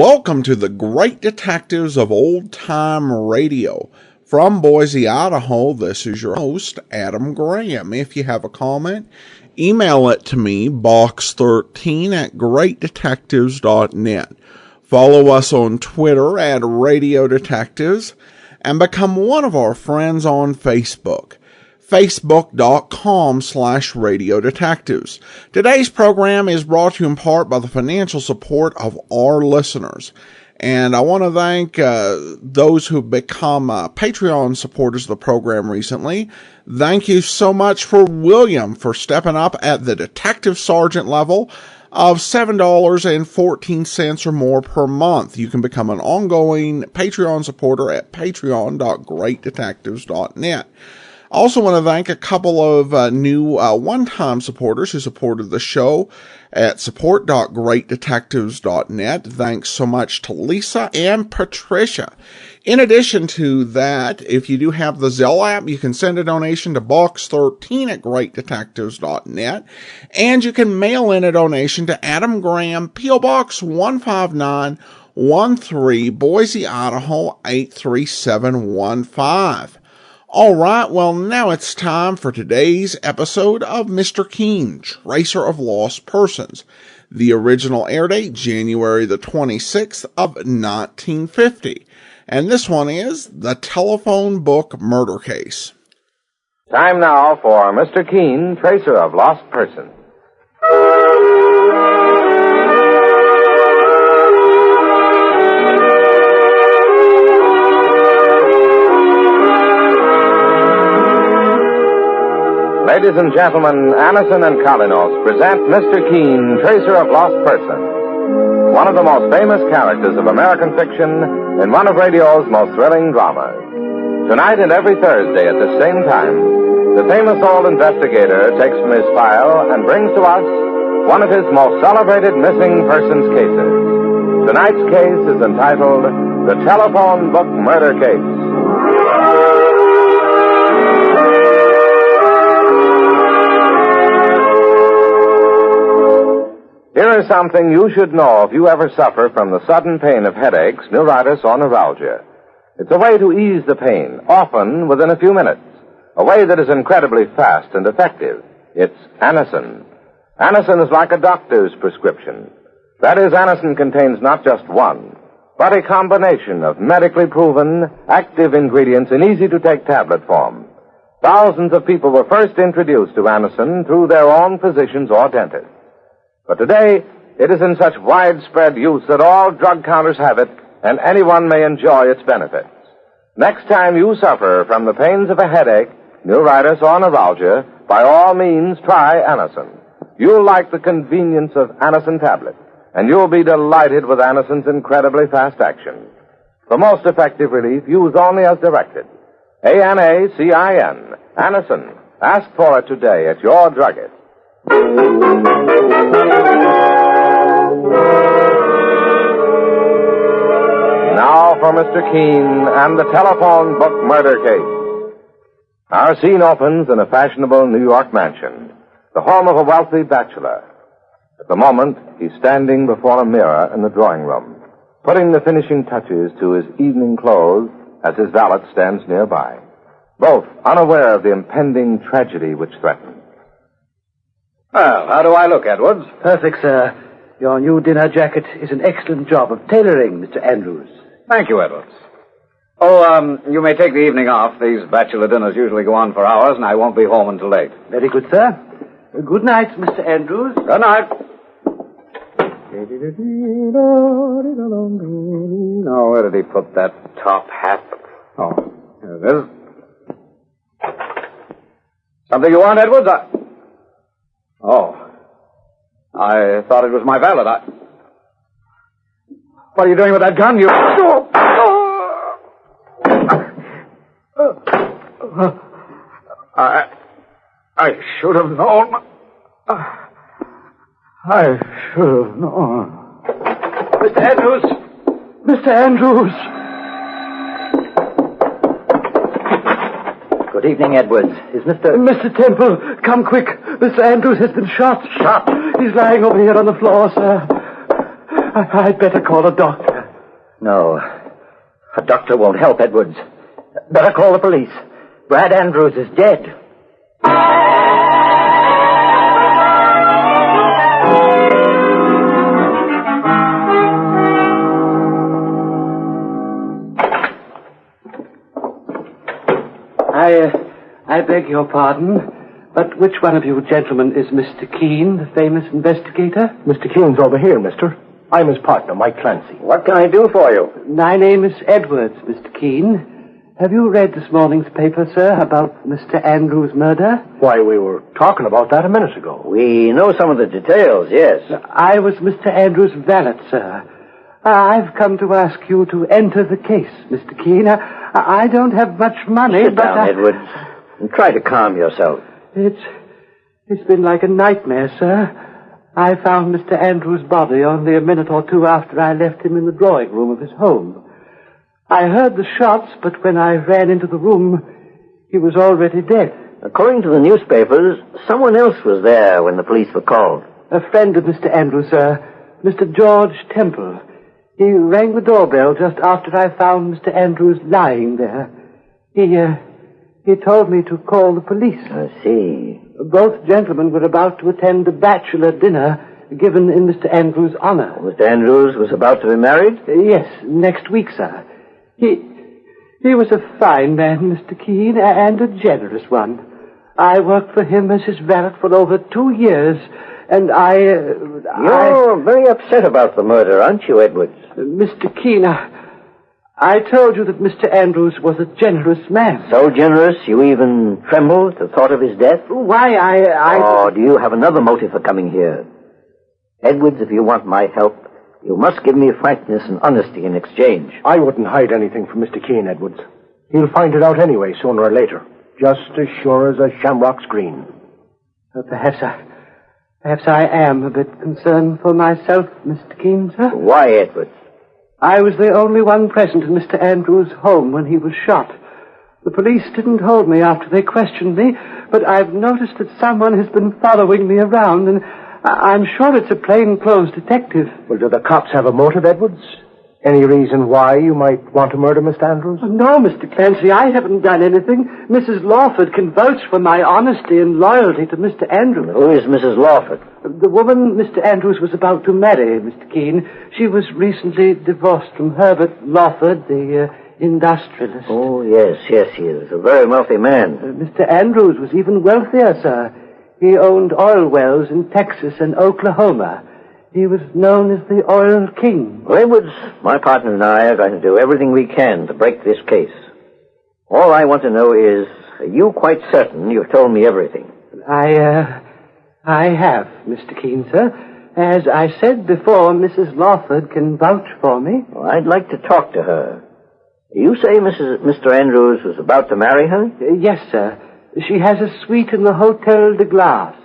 Welcome to the Great Detectives of Old Time Radio. From Boise, Idaho, this is your host, Adam Graham. If you have a comment, email it to me, box13@greatdetectives.net. Follow us on Twitter at Radio Detectives, and become one of our friends on Facebook. Facebook.com/Radio Detectives. Today's program is brought to you in part by the financial support of our listeners. And I want to thank those who've become Patreon supporters of the program recently. Thank you so much for William for stepping up at the detective sergeant level of $7.14 or more per month. You can become an ongoing Patreon supporter at patreon.greatdetectives.net. Also want to thank a couple of new one-time supporters who supported the show at support.greatdetectives.net. Thanks so much to Lisa and Patricia. In addition to that, if you do have the Zelle app, you can send a donation to box13@greatdetectives.net, and you can mail in a donation to Adam Graham, P.O. Box 15913, Boise, Idaho 83715. All right, well, now it's time for today's episode of Mr. Keen, Tracer of Lost Persons. The original air date, January the 26th of 1950. And this one is The Telephone Book Murder Case. Time now for Mr. Keen, Tracer of Lost Persons. Ladies and gentlemen, Anison and Kalinos present Mr. Keen, Tracer of Lost Persons, one of the most famous characters of American fiction in one of radio's most thrilling dramas. Tonight and every Thursday at the same time, the famous old investigator takes from his file and brings to us one of his most celebrated missing persons cases. Tonight's case is entitled The Telephone Book Murder Case. Here is something you should know if you ever suffer from the sudden pain of headaches, neuritis, or neuralgia. It's a way to ease the pain, often within a few minutes. A way that is incredibly fast and effective. It's Anison. Anison is like a doctor's prescription. That is, Anison contains not just one, but a combination of medically proven, active ingredients in easy-to-take tablet form. Thousands of people were first introduced to Anison through their own physicians or dentists. But today, it is in such widespread use that all drug counters have it, and anyone may enjoy its benefits. Next time you suffer from the pains of a headache, neuritis, or neuralgia, by all means try Anison. You'll like the convenience of Anison tablets, and you'll be delighted with Anison's incredibly fast action. For most effective relief, use only as directed. ANACIN, Anison. Ask for it today at your druggist. Now for Mr. Keen and the Telephone Book Murder Case. Our scene opens in a fashionable New York mansion, the home of a wealthy bachelor. At the moment, he's standing before a mirror in the drawing room, putting the finishing touches to his evening clothes as his valet stands nearby, both unaware of the impending tragedy which threatens. Well, how do I look, Edwards? Perfect, sir. Your new dinner jacket is an excellent job of tailoring, Mr. Andrews. Thank you, Edwards. Oh, you may take the evening off. These bachelor dinners usually go on for hours, and I won't be home until late. Very good, sir. Good night, Mr. Andrews. Good night. Now, where did he put that top hat? Oh, here it is. Something you want, Edwards? Oh. I thought it was my valet. What are you doing with that gun? I should have known. I should have known. Mr. Andrews! Mr. Andrews! Good evening, Edwards. Is Mr. Temple, come quick. Mr. Andrews has been shot. Shot? He's lying over here on the floor, sir. I'd better call a doctor. No. A doctor won't help, Edwards. Better call the police. Brad Andrews is dead. I beg your pardon, but which one of you gentlemen is Mr. Keene, the famous investigator? Mr. Keene's over here, mister. I'm his partner, Mike Clancy. What can I do for you? My name is Edwards, Mr. Keene. Have you read this morning's paper, sir, about Mr. Andrews' murder? Why, we were talking about that a minute ago. We know some of the details, yes. I was Mr. Andrews' valet, sir. I've come to ask you to enter the case, Mr. Keene. I don't have much money, Sit down, Edwards, and try to calm yourself. It's been like a nightmare, sir. I found Mr. Andrews' body only a minute or two after I left him in the drawing room of his home. I heard the shots, but when I ran into the room, he was already dead. According to the newspapers, someone else was there when the police were called. A friend of Mr. Andrews, sir, Mr. George Temple. He rang the doorbell just after I found Mr. Andrews lying there. He told me to call the police. I see. Both gentlemen were about to attend a bachelor dinner given in Mr. Andrews' honor. Mr. Andrews was about to be married? Yes, next week, sir. He was a fine man, Mr. Keene, and a generous one. I worked for him as his valet for over 2 years, and You're very upset about the murder, aren't you, Edwards? Mr. Keene, I told you that Mr. Andrews was a generous man. So generous you even trembled at the thought of his death? Why, Oh, do you have another motive for coming here? Edwards, if you want my help, you must give me frankness and honesty in exchange. I wouldn't hide anything from Mr. Keene, Edwards. He'll find it out anyway, sooner or later. Just as sure as a shamrock's green. Perhaps I am a bit concerned for myself, Mr. Keene, sir. Why, Edwards? I was the only one present in Mr. Andrews' home when he was shot. The police didn't hold me after they questioned me, but I've noticed that someone has been following me around, and I'm sure it's a plainclothes detective. Well, do the cops have a motive, Edwards? Any reason why you might want to murder Mr. Andrews? No, Mr. Clancy, I haven't done anything. Mrs. Lawford can vouch for my honesty and loyalty to Mr. Andrews. Who is Mrs. Lawford? The woman Mr. Andrews was about to marry, Mr. Keene. She was recently divorced from Herbert Lawford, the industrialist. Oh, yes, he is a very wealthy man. Mr. Andrews was even wealthier, sir. He owned oil wells in Texas and Oklahoma. He was known as the Oil King. Well, Edwards, my partner and I are going to do everything we can to break this case. All I want to know is, are you quite certain you've told me everything? I have, Mr. Keene, sir. As I said before, Mrs. Lawford can vouch for me. Well, I'd like to talk to her. You say Mr. Andrews was about to marry her? Yes, sir. She has a suite in the Hotel de Glace.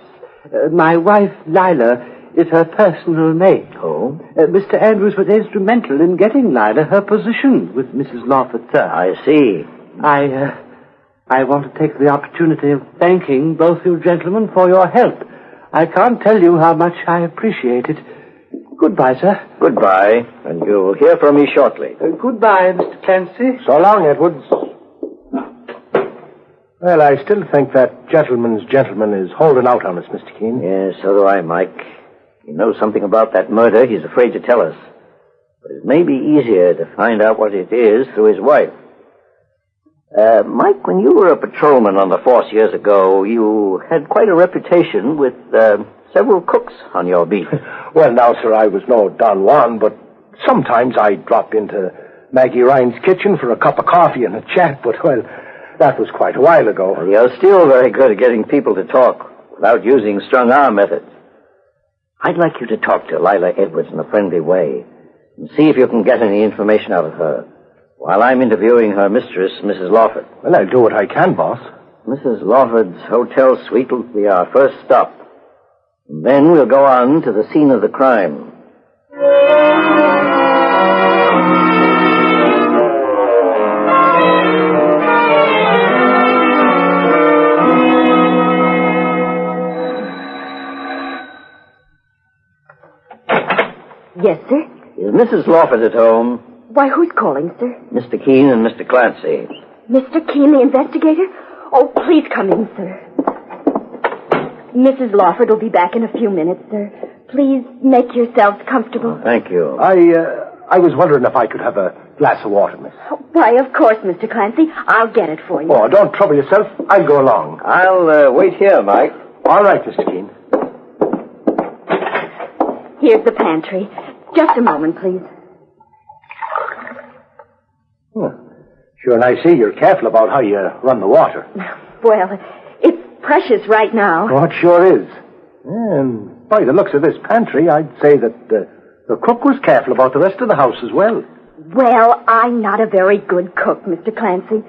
My wife, Lila, is her personal maid. Oh? Mr. Andrews was instrumental in getting Lila her position with Mrs. Lawford, sir. I see. I want to take the opportunity of thanking both you gentlemen for your help. I can't tell you how much I appreciate it. Goodbye, sir. Goodbye, and you'll hear from me shortly. Goodbye, Mr. Clancy. So long, Edwards. Well, I still think that gentleman's gentleman is holding out on us, Mr. Keene. Yes, so do I, Mike. He knows something about that murder. He's afraid to tell us. But it may be easier to find out what it is through his wife. Mike, when you were a patrolman on the force years ago, you had quite a reputation with several cooks on your beat. Well, now, sir, I was no Don Juan, but sometimes I'd drop into Maggie Ryan's kitchen for a cup of coffee and a chat, but, well, that was quite a while ago. Well, you're still very good at getting people to talk without using strong-arm methods. I'd like you to talk to Lila Edwards in a friendly way and see if you can get any information out of her while I'm interviewing her mistress, Mrs. Lawford. Well, I'll do what I can, boss. Mrs. Lawford's hotel suite will be our first stop. And then we'll go on to the scene of the crime. Yes, sir? Is Mrs. Lawford at home? Why, who's calling, sir? Mr. Keene and Mr. Clancy. Mr. Keene, the investigator? Oh, please come in, sir. Mrs. Lawford will be back in a few minutes, sir. Please make yourselves comfortable. Thank you. I was wondering if I could have a glass of water, miss. Oh, why, of course, Mr. Clancy. I'll get it for you. Oh, don't trouble yourself. I'll go along. I'll wait here, Mike. All right, Mr. Keene. Here's the pantry. Just a moment, please. Sure, and I see you're careful about how you run the water. Well, it's precious right now. Oh, it sure is. And by the looks of this pantry, I'd say that the cook was careful about the rest of the house as well. Well, I'm not a very good cook, Mr. Clancy.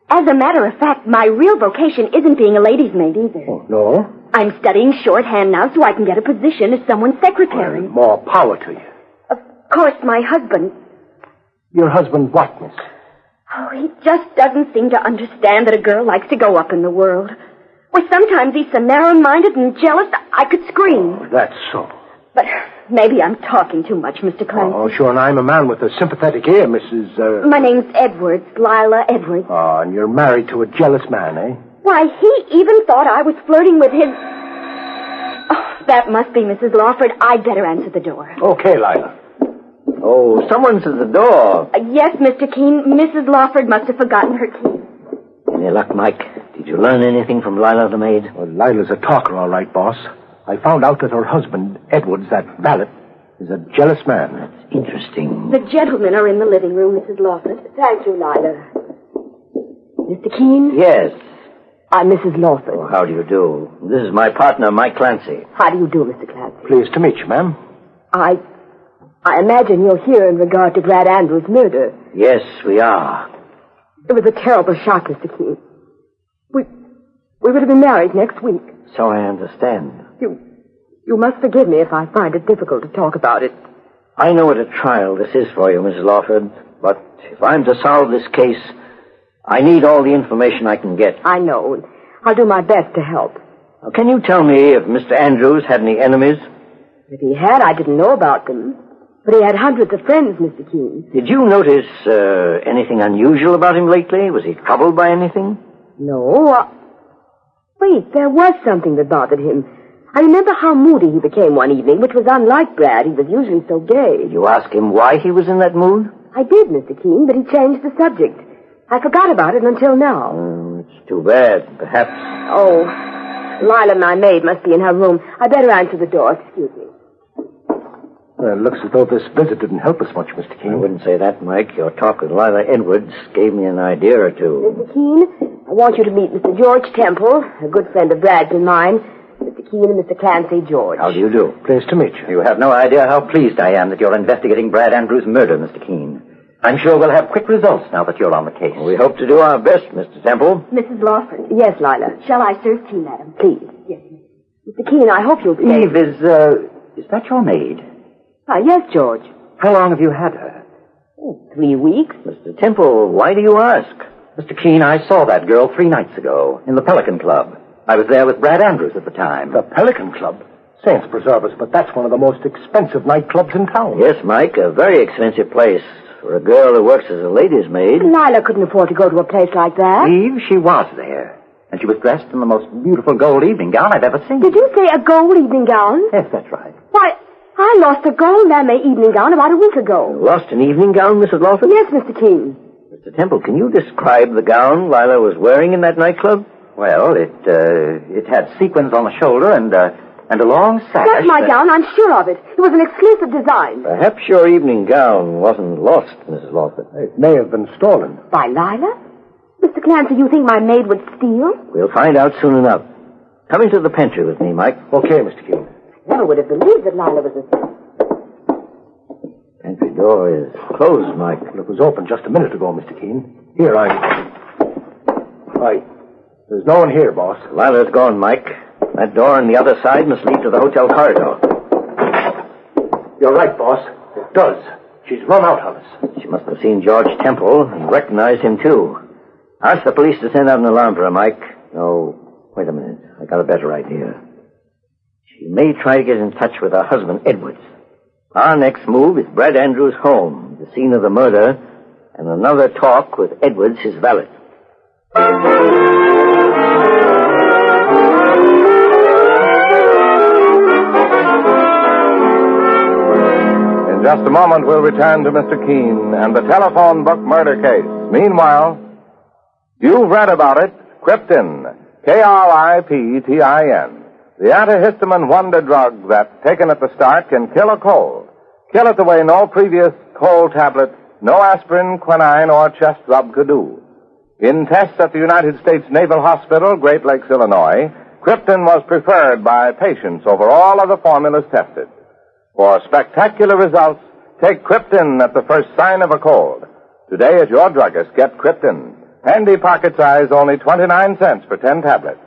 As a matter of fact, my real vocation isn't being a lady's maid either. Oh, no? I'm studying shorthand now so I can get a position as someone's secretary. Well, more power to you. Of course, my husband... Your husband what, miss? Oh, he just doesn't seem to understand that a girl likes to go up in the world. Why, sometimes he's so narrow-minded and jealous, I could scream. Oh, that's so. But maybe I'm talking too much, Mr. Clancy. Oh, sure, and I'm a man with a sympathetic ear, Mrs. My name's Edwards, Lila Edwards. Oh, and you're married to a jealous man, eh? Why, he even thought I was flirting with his... Oh, that must be Mrs. Lawford. I'd better answer the door. Okay, Lila. Oh, someone's at the door. Yes, Mr. Keene. Mrs. Lawford must have forgotten her key. Any luck, Mike? Did you learn anything from Lila the maid? Well, Lila's a talker, all right, boss. I found out that her husband, Edwards, that valet, is a jealous man. That's interesting. The gentlemen are in the living room, Mrs. Lawford. Thank you, Lila. Mr. Keene? Yes. I'm Mrs. Lawford. Oh, how do you do? This is my partner, Mike Clancy. How do you do, Mr. Clancy? Pleased to meet you, ma'am. I imagine you're here in regard to Brad Andrews' murder. Yes, we are. It was a terrible shock, Mr. Keene. We were to be married next week. So I understand. You must forgive me if I find it difficult to talk about it. I know what a trial this is for you, Mrs. Lawford, but if I'm to solve this case, I need all the information I can get. I know. I'll do my best to help. Now, can you tell me if Mr. Andrews had any enemies? If he had, I didn't know about them. But he had hundreds of friends, Mr. Keene. Did you notice anything unusual about him lately? Was he troubled by anything? No. Wait, there was something that bothered him. I remember how moody he became one evening, which was unlike Brad. He was usually so gay. Did you ask him why he was in that mood? I did, Mr. Keene, but he changed the subject. I forgot about it until now. It's too bad. Perhaps... Oh, Lila, my maid, must be in her room. I better answer the door. Excuse me. Well, it looks as though this visit didn't help us much, Mr. Keene. I wouldn't say that, Mike. Your talk with Lila Edwards gave me an idea or two. Mr. Keene, I want you to meet Mr. George Temple, a good friend of Brad's and mine. Mr. Keene and Mr. Clancy, George. How do you do? Pleased to meet you. You have no idea how pleased I am that you're investigating Brad Andrews' murder, Mr. Keene. I'm sure we'll have quick results now that you're on the case. We hope to do our best, Mr. Temple. Mrs. Lawford. Yes, Lila. Shall I serve tea, madam? Please. Yes. Mr. Keene, I hope you'll stay. Eve, is that your maid? Yes, George. How long have you had her? 3 weeks. Mr. Temple, why do you ask? Mr. Keene, I saw that girl 3 nights ago in the Pelican Club. I was there with Brad Andrews at the time. The Pelican Club? Saints preserve us, but that's one of the most expensive nightclubs in town. Yes, Mike, a very expensive place for a girl who works as a lady's maid. Lila couldn't afford to go to a place like that. Eve, she was there. And she was dressed in the most beautiful gold evening gown I've ever seen. Did you say a gold evening gown? Yes, that's right. Why, I lost a gold lame evening gown about a week ago. You lost an evening gown, Mrs. Lawford? Yes, Mr. Keene. Mr. Temple, can you describe the gown Lila was wearing in that nightclub? Well, it had sequins on the shoulder and a long sash. That's my gown, I'm sure of it. It was an exclusive design. Perhaps your evening gown wasn't lost, Mrs. Lawford. It may have been stolen. By Lila? Mr. Clancy, you think my maid would steal? We'll find out soon enough. Come into the pantry with me, Mike. Okay, Mr. Keene. Never would have believed that Lila was a... Pantry door is closed, Mike. Well, it was open just a minute ago, Mr. Keene. Here, There's no one here, boss. Lila's gone, Mike. That door on the other side must lead to the hotel corridor. You're right, boss. It does. She's run out on us. She must have seen George Temple and recognized him, too. Ask the police to send out an alarm for her, Mike. No, wait a minute. I got a better idea. She may try to get in touch with her husband, Edwards. Our next move is Brad Andrews' home. the scene of the murder, and another talk with Edwards, his valet. In just a moment, we'll return to Mr. Keene and the telephone book murder case. Meanwhile, you've read about it, Krypton, Kriptin, the antihistamine wonder drug that, taken at the start, can kill a cold. Kill it the way no previous cold tablet, no aspirin, quinine, or chest rub could do. In tests at the United States Naval Hospital, Great Lakes, Illinois, Krypton was preferred by patients over all other formulas tested. For spectacular results, take Krypton at the first sign of a cold. Today at your druggist, get Krypton. Handy pocket size, only 29 cents for 10 tablets.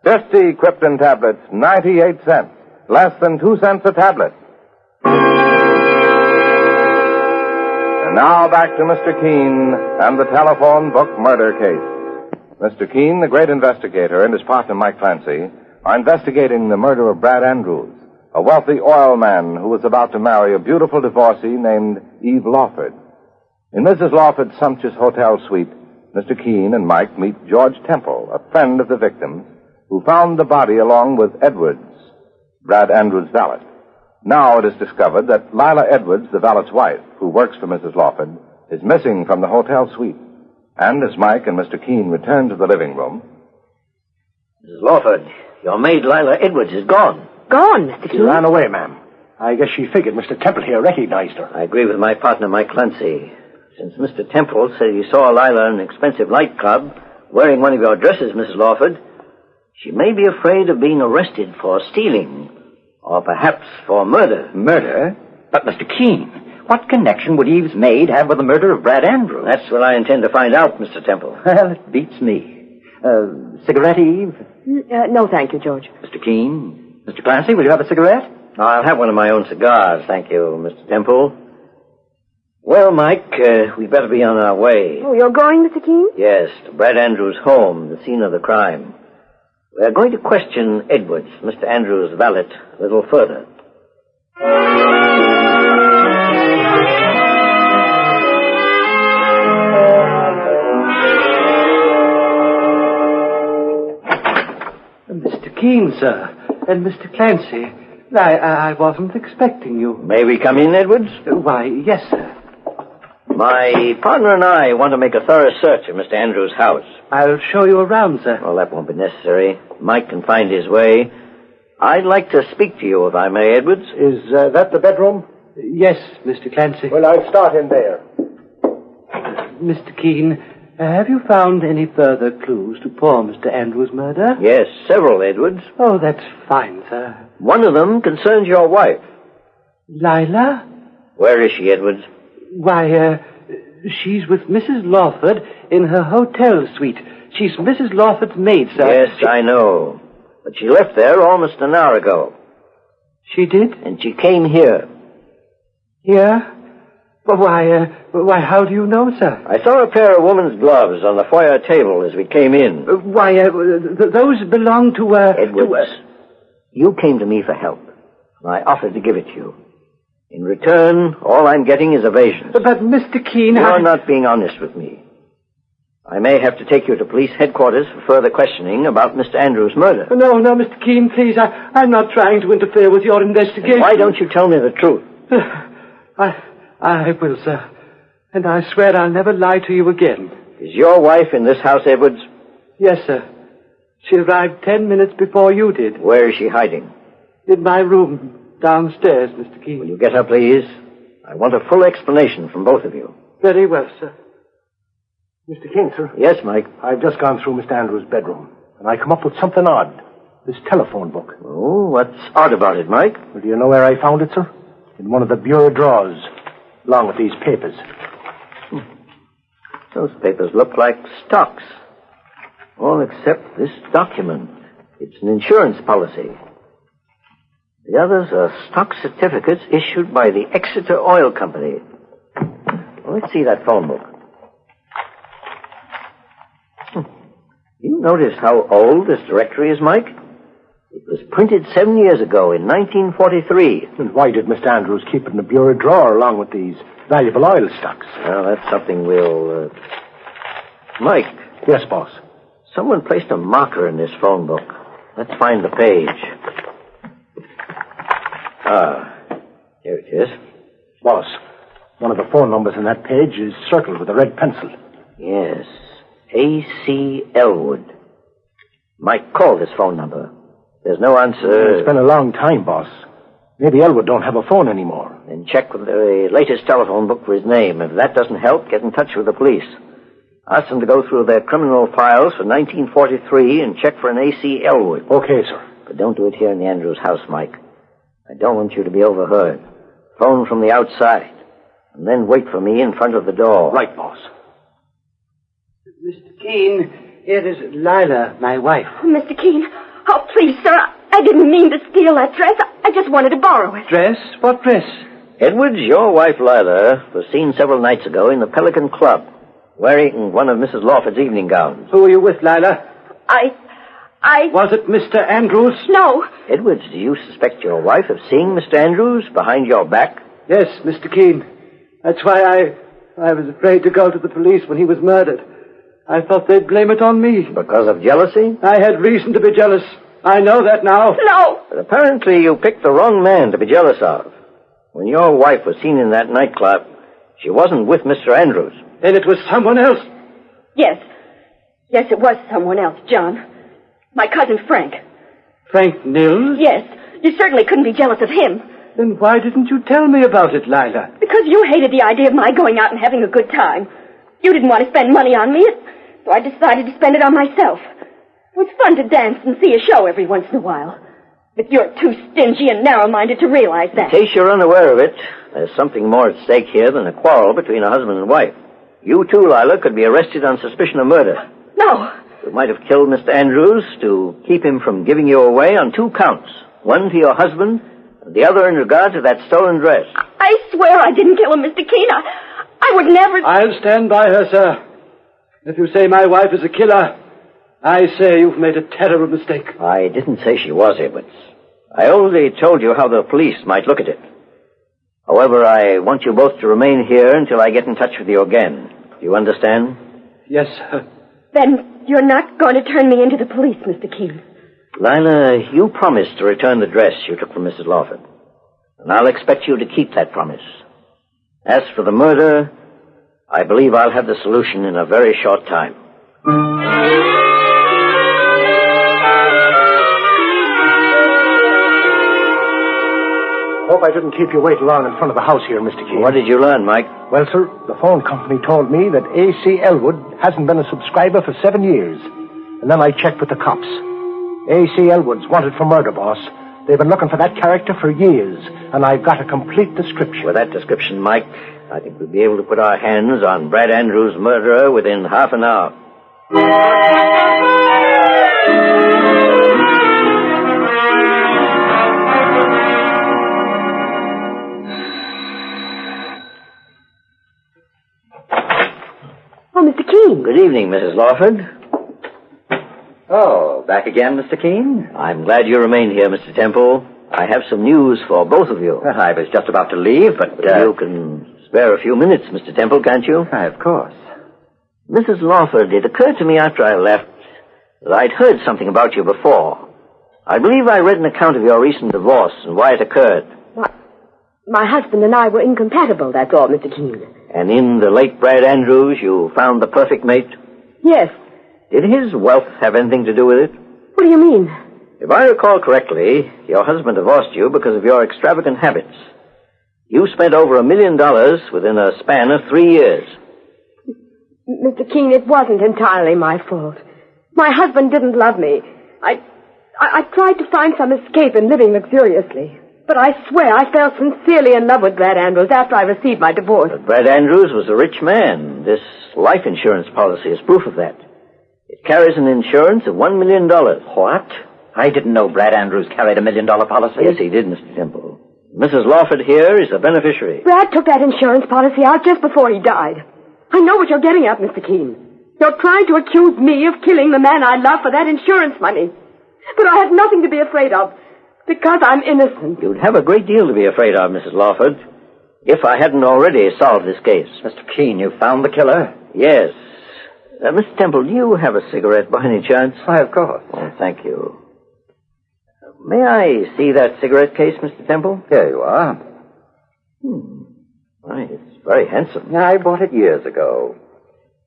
50 Krypton tablets, 98 cents. Less than 2 cents a tablet. And now back to Mr. Keene and the telephone book murder case. Mr. Keene, the great investigator, and his partner Mike Clancy are investigating the murder of Brad Andrews, a wealthy oil man who was about to marry a beautiful divorcee named Eve Lawford. In Mrs. Lawford's sumptuous hotel suite, Mr. Keene and Mike meet George Temple, a friend of the victim, who found the body along with Edwards, Brad Andrews' valet. Now it is discovered that Lila Edwards, the valet's wife, who works for Mrs. Lawford, is missing from the hotel suite. And as Mike and Mr. Keene return to the living room... Mrs. Lawford, your maid Lila Edwards is gone. Gone, Mr. She Keene? ran away, ma'am. I guess she figured Mr. Temple here recognized her. I agree with my partner, Mike Clancy. Since Mr. Temple said he saw Lila in an expensive nightclub wearing one of your dresses, Mrs. Lawford, she may be afraid of being arrested for stealing, or perhaps for murder. Murder? But, Mr. Keene, what connection would Eve's maid have with the murder of Brad Andrews? That's what I intend to find out, Mr. Temple. Well, it beats me. Cigarette, Eve? No, thank you, George. Mr. Keene? Mr. Clancy, will you have a cigarette? I'll have one of my own cigars, thank you, Mr. Temple. Well, Mike, we'd better be on our way. Oh, you're going, Mr. Keene? Yes, to Brad Andrews' home, the scene of the crime. We're going to question Edwards, Mr. Andrews' valet, a little further. Mr. Keene, sir, and Mr. Clancy. I wasn't expecting you. May we come in, Edwards? Why, yes, sir. My partner and I want to make a thorough search of Mr. Andrews' house. I'll show you around, sir. Well, that won't be necessary. Mike can find his way. I'd like to speak to you, if I may, Edwards. Is that the bedroom? Yes, Mr. Clancy. Well, I'll start in there. Mr. Keene, have you found any further clues to poor Mr. Andrews' murder? Yes, several, Edwards. Oh, that's fine, sir. One of them concerns your wife. Lila? Where is she, Edwards? Why, she's with Mrs. Lawford in her hotel suite. She's Mrs. Lawford's maid, sir. Yes, I know. But she left there almost an hour ago. She did? And she came here. Here? Well, why, how do you know, sir? I saw a pair of woman's gloves on the foyer table as we came in. Those belong to, Edwards, you came to me for help, and I offered to give it to you. In return, all I'm getting is evasions. But, Mr. Keene, You're not being honest with me. I may have to take you to police headquarters for further questioning about Mr. Andrews' murder. No, Mr. Keene, please. I'm not trying to interfere with your investigation. And why don't you tell me the truth? I will, sir. And I swear I'll never lie to you again. Is your wife in this house, Edwards? Yes, sir. She arrived 10 minutes before you did. Where is she hiding? In my room, downstairs, Mr. Keene. Will you get her, please? I want a full explanation from both of you. Very well, sir. Mr. Keene, sir. Yes, Mike? I've just gone through Mr. Andrews' bedroom, and I come up with something odd. This telephone book. Oh, what's odd about it, Mike? Well, do you know where I found it, sir? In one of the bureau drawers, along with these papers. Those papers look like stocks. All except this document. It's an insurance policy. The others are stock certificates issued by the Exeter Oil Company. Well, let's see that phone book. You notice how old this directory is, Mike? It was printed 7 years ago, in 1943. And why did Mr. Andrews keep it in a bureau drawer along with these valuable oil stocks? Well, that's something we'll... Mike. Yes, boss. Someone placed a marker in this phone book. Let's find the page. Here it is. Boss, one of the phone numbers in that page is circled with a red pencil. Yes. A.C. Elwood. Mike, call this phone number. There's no answer. It's been a long time, boss. Maybe Elwood don't have a phone anymore. Then check with the latest telephone book for his name. If that doesn't help, get in touch with the police. Ask them to go through their criminal files for 1943 and check for an A.C. Elwood. Okay, sir. But don't do it here in the Andrews house, Mike. I don't want you to be overheard. Phone from the outside. And then wait for me in front of the door. Right, boss. Mr. Keene, here is Lila, my wife. Oh, Mr. Keene. Oh, please, sir. I didn't mean to steal that dress. I just wanted to borrow it. Dress? What dress? Edwards, your wife, Lila, was seen several nights ago in the Pelican Club, wearing one of Mrs. Lawford's evening gowns. Who are you with, Lila? I... Was it Mr. Andrews? No. Edwards, do you suspect your wife of seeing Mr. Andrews behind your back? Yes, Mr. Keene. That's why I was afraid to go to the police when he was murdered. I thought they'd blame it on me. Because of jealousy? I had reason to be jealous. I know that now. No. But apparently you picked the wrong man to be jealous of. When your wife was seen in that nightclub, she wasn't with Mr. Andrews. Then it was someone else. Yes. Yes, it was someone else, John. My cousin Frank. Frank Nils? Yes. You certainly couldn't be jealous of him. Then why didn't you tell me about it, Lila? Because you hated the idea of my going out and having a good time. You didn't want to spend money on me, so I decided to spend it on myself. It was fun to dance and see a show every once in a while. But you're too stingy and narrow-minded to realize that. In case you're unaware of it, there's something more at stake here than a quarrel between a husband and wife. You too, Lila, could be arrested on suspicion of murder. No. You might have killed Mr. Andrews to keep him from giving you away on 2 counts. One to your husband, and the other in regard to that stolen dress. I swear I didn't kill him, Mr. Keene. I would never... I'll stand by her, sir. If you say my wife is a killer, I say you've made a terrible mistake. I didn't say she was, Edwards. I only told you how the police might look at it. However, I want you both to remain here until I get in touch with you again. Do you understand? Yes, sir. Then you're not going to turn me into the police, Mr. Keene. Lila, you promised to return the dress you took from Mrs. Lawford. And I'll expect you to keep that promise. As for the murder, I believe I'll have the solution in a very short time. Hope I didn't keep you waiting long in front of the house here, Mr. Keene. What did you learn, Mike? Well, sir, the phone company told me that A.C. Elwood hasn't been a subscriber for 7 years. And then I checked with the cops. A.C. Elwood's wanted for murder, boss. They've been looking for that character for years, and I've got a complete description. With that description, Mike, I think we'll be able to put our hands on Brad Andrews' murderer within half an hour. Oh, Mr. Keene. Good evening, Mrs. Lawford. Oh, back again, Mr. Keene? I'm glad you remained here, Mr. Temple. I have some news for both of you. I was just about to leave, but... You can spare a few minutes, Mr. Temple, can't you? Of course. Mrs. Lawford, it occurred to me after I left that I'd heard something about you before. I believe I read an account of your recent divorce and why it occurred. My husband and I were incompatible, that's all, Mr. Keene. And in the late Brad Andrews, you found the perfect mate? Yes. Did his wealth have anything to do with it? What do you mean? If I recall correctly, your husband divorced you because of your extravagant habits. You spent over $1 million within a span of 3 years. Mr. Keene, it wasn't entirely my fault. My husband didn't love me. I tried to find some escape in living luxuriously. But I swear I fell sincerely in love with Brad Andrews after I received my divorce. But Brad Andrews was a rich man. This life insurance policy is proof of that. It carries an insurance of $1 million. What? I didn't know Brad Andrews carried $1 million policy. Yes, he did, Mr. Temple. Mrs. Lawford here is the beneficiary. Brad took that insurance policy out just before he died. I know what you're getting at, Mr. Keene. You're trying to accuse me of killing the man I love for that insurance money. But I had nothing to be afraid of, because I'm innocent. You'd have a great deal to be afraid of, Mrs. Lawford, if I hadn't already solved this case. Mr. Keene, you found the killer? Yes. Mr. Temple, do you have a cigarette by any chance? Why, of course. Oh, thank you. May I see that cigarette case, Mr. Temple? Here you are. Why, it's very handsome. I bought it years ago.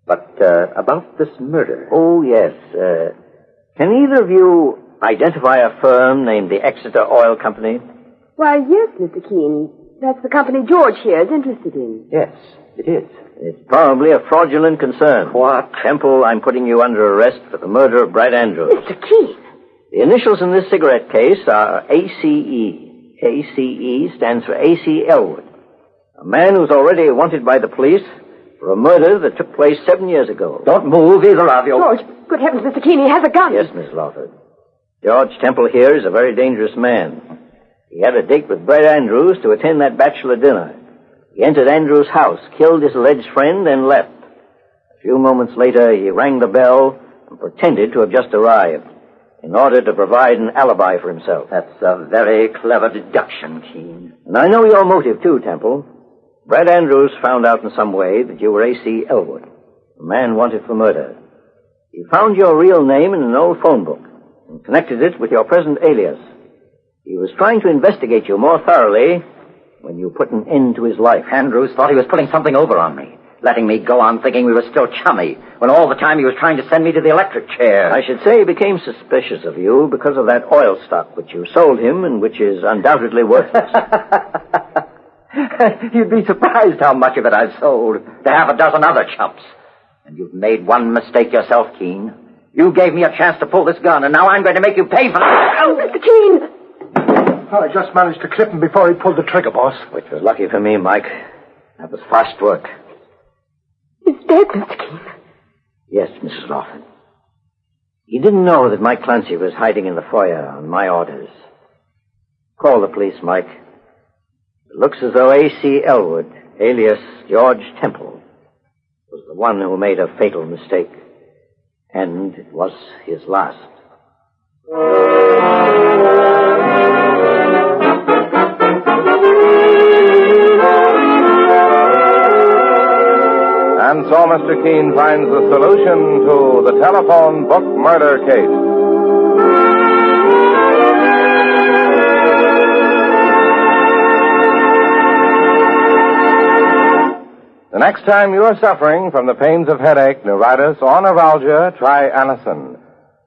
But, about this murder. Oh, yes. Can either of you identify a firm named the Exeter Oil Company? Why, yes, Mr. Keene. That's the company George here is interested in. Yes, it is. It's probably a fraudulent concern. What? Temple, I'm putting you under arrest for the murder of Brad Andrews. Mr. Keene! The initials in this cigarette case are ACE. ACE stands for A.C. Elwood, a man who's already wanted by the police for a murder that took place 7 years ago. Don't move, either of you. George, good heavens, Mr. Keene, he has a gun. Yes, Miss Lawford. George Temple here is a very dangerous man. He had a date with Brad Andrews to attend that bachelor dinner. He entered Andrews' house, killed his alleged friend, and left. A few moments later, he rang the bell and pretended to have just arrived in order to provide an alibi for himself. That's a very clever deduction, Keene. And I know your motive, too, Temple. Brad Andrews found out in some way that you were A.C. Elwood, a man wanted for murder. He found your real name in an old phone book and connected it with your present alias. He was trying to investigate you more thoroughly when you put an end to his life. Andrews thought he was putting something over on me, letting me go on thinking we were still chummy, when all the time he was trying to send me to the electric chair. I should say he became suspicious of you because of that oil stock which you sold him and which is undoubtedly worthless. You'd be surprised how much of it I've sold to half a dozen other chumps. And you've made one mistake yourself, Keene. You gave me a chance to pull this gun, and now I'm going to make you pay for it. Oh, Mr. Keene! I just managed to clip him before he pulled the trigger, boss. Which was lucky for me, Mike. That was fast work. He's dead, Mr. Keene. Yes, Mrs. Lawford. He didn't know that Mike Clancy was hiding in the foyer on my orders. Call the police, Mike. It looks as though A.C. Elwood, alias George Temple, was the one who made a fatal mistake. And it was his last. And so Mr. Keene finds the solution to the telephone book murder case. The next time you are suffering from the pains of headache, neuritis, or neuralgia, try Anacin.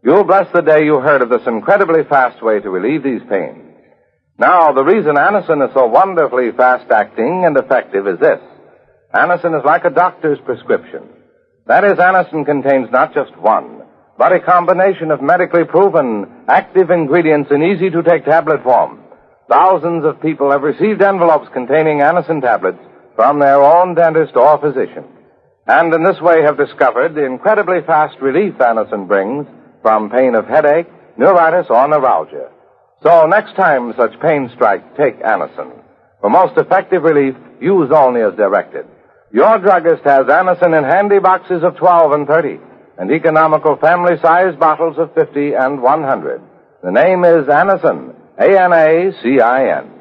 You'll bless the day you heard of this incredibly fast way to relieve these pains. Now, the reason Anacin is so wonderfully fast-acting and effective is this. Anacin is like a doctor's prescription. That is, Anacin contains not just one, but a combination of medically proven active ingredients in easy-to-take tablet form. Thousands of people have received envelopes containing Anacin tablets from their own dentist or physician, and in this way have discovered the incredibly fast relief Anacin brings from pain of headache, neuritis, or neuralgia. So next time such pain strike, take Anacin. For most effective relief, use only as directed. Your druggist has Anacin in handy boxes of 12 and 30, and economical family-sized bottles of 50 and 100. The name is Anacin, A-N-A-C-I-N.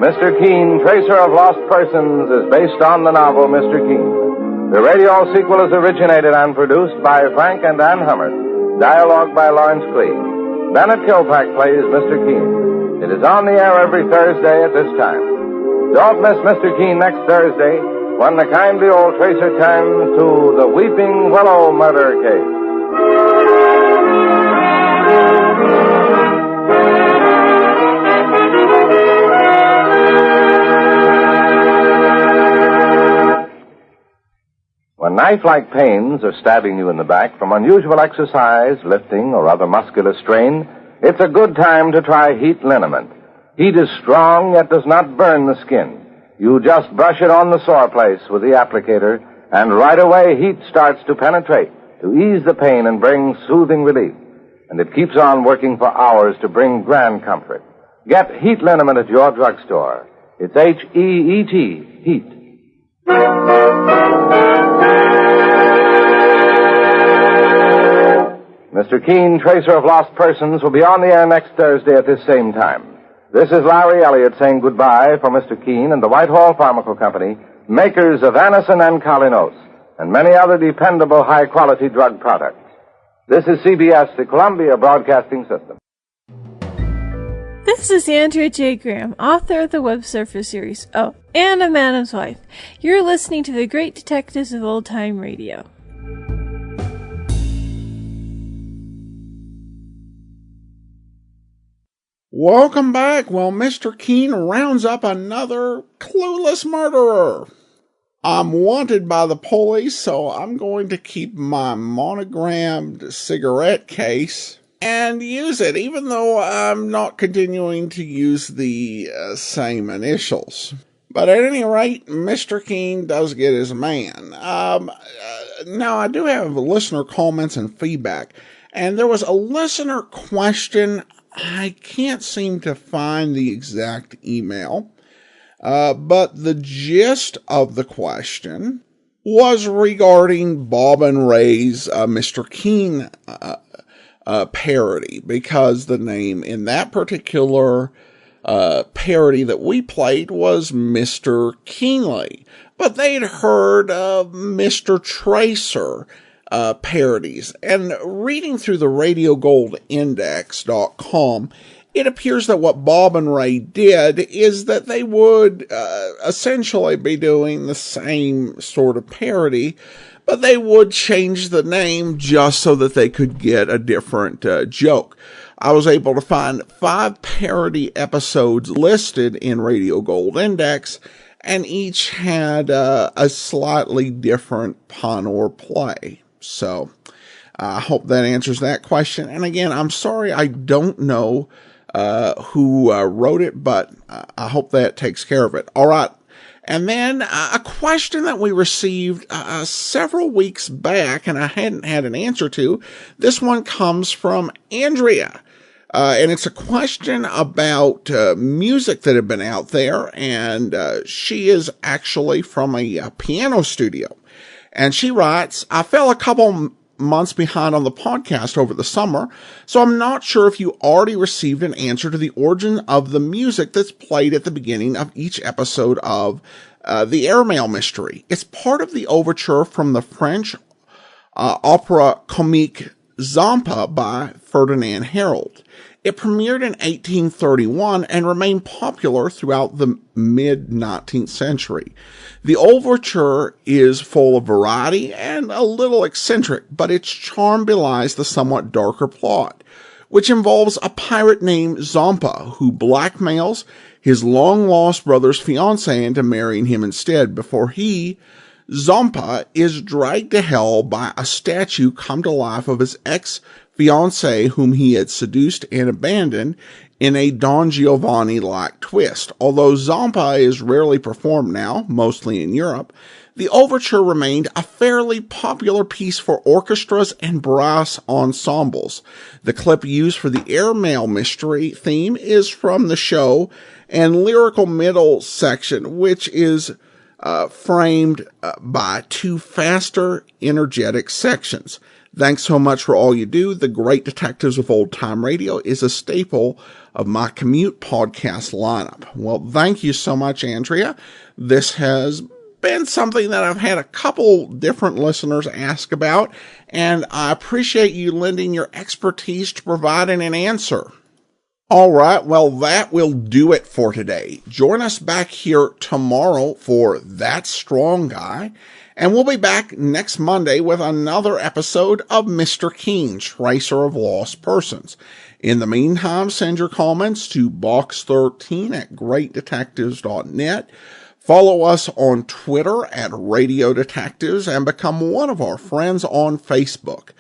Mr. Keene, Tracer of Lost Persons, is based on the novel Mr. Keene. The radio sequel is originated and produced by Frank and Ann Hummert. Dialogue by Lawrence Clee. Bennett Kilpack plays Mr. Keene. It is on the air every Thursday at this time. Don't miss Mr. Keene next Thursday when the kindly old Tracer turns to the Weeping Willow murder case. When knife-like pains are stabbing you in the back from unusual exercise, lifting, or other muscular strain, it's a good time to try Heat Liniment. Heat is strong, yet does not burn the skin. You just brush it on the sore place with the applicator, and right away heat starts to penetrate, to ease the pain and bring soothing relief. And it keeps on working for hours to bring grand comfort. Get Heat Liniment at your drugstore. It's H-E-E-T, Heat. Mr. Keene, Tracer of Lost Persons, will be on the air next Thursday at this same time. This is Larry Elliott saying goodbye for Mr. Keene and the Whitehall Pharmaceutical Company, makers of Anacin and Colinos, and many other dependable high-quality drug products. This is CBS, the Columbia Broadcasting System. This is Andrea J. Graham, author of the Web Surfer series, Oh, and a Madam's Wife. You're listening to the Great Detectives of Old Time Radio. Welcome back. Well, Mr. Keene rounds up another clueless murderer. I'm wanted by the police, so I'm going to keep my monogrammed cigarette case and use it, even though I'm not continuing to use the same initials. But at any rate, Mr. Keene does get his man. Now, I do have listener comments and feedback, and there was a listener question. I can't seem to find the exact email, but the gist of the question was regarding Bob and Ray's Mr. Keene parody, because the name in that particular parody that we played was Mr. Keenly, but they'd heard of Mr. Tracer parodies. And reading through the RadioGoldIndex.com, it appears that what Bob and Ray did is that they would essentially be doing the same sort of parody, but they would change the name just so that they could get a different joke. I was able to find 5 parody episodes listed in Radio Gold Index, and each had a slightly different pun or play. So I hope that answers that question. And again, I'm sorry I don't know who wrote it, but I hope that takes care of it. All right. And then a question that we received several weeks back, and I hadn't had an answer to. This one comes from Andrea. And it's a question about music that had been out there, and she is actually from a piano studio. And she writes, I fell a couple months behind on the podcast over the summer, so I'm not sure if you already received an answer to the origin of the music that's played at the beginning of each episode of the Airmail Mystery. It's part of the overture from the French opera comique Zampa by Ferdinand Harold. It premiered in 1831 and remained popular throughout the mid-19th century. The overture is full of variety and a little eccentric, but its charm belies the somewhat darker plot, which involves a pirate named Zampa who blackmails his long-lost brother's fiancée into marrying him instead before he, Zampa, is dragged to hell by a statue come to life of his ex-fiancée whom he had seduced and abandoned in a Don Giovanni-like twist. Although Zampa is rarely performed now, mostly in Europe, the overture remained a fairly popular piece for orchestras and brass ensembles. The clip used for the Airmail Mystery theme is from the show, and lyrical middle section, which is framed by 2 faster, energetic sections. Thanks so much for all you do. The Great Detectives of Old Time Radio is a staple of my commute podcast lineup. Well, thank you so much, Andrea. This has been something that I've had a couple different listeners ask about, and I appreciate you lending your expertise to providing an answer. All right, well, that will do it for today. Join us back here tomorrow for That Strong Guy, and we'll be back next Monday with another episode of Mr. Keene, Tracer of Lost Persons. In the meantime, send your comments to box13@greatdetectives.net. Follow us on Twitter at Radio Detectives and become one of our friends on Facebook.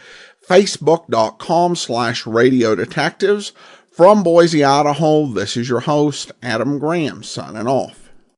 Facebook.com/Radio Detectives. From Boise, Idaho, this is your host, Adam Graham, signing off.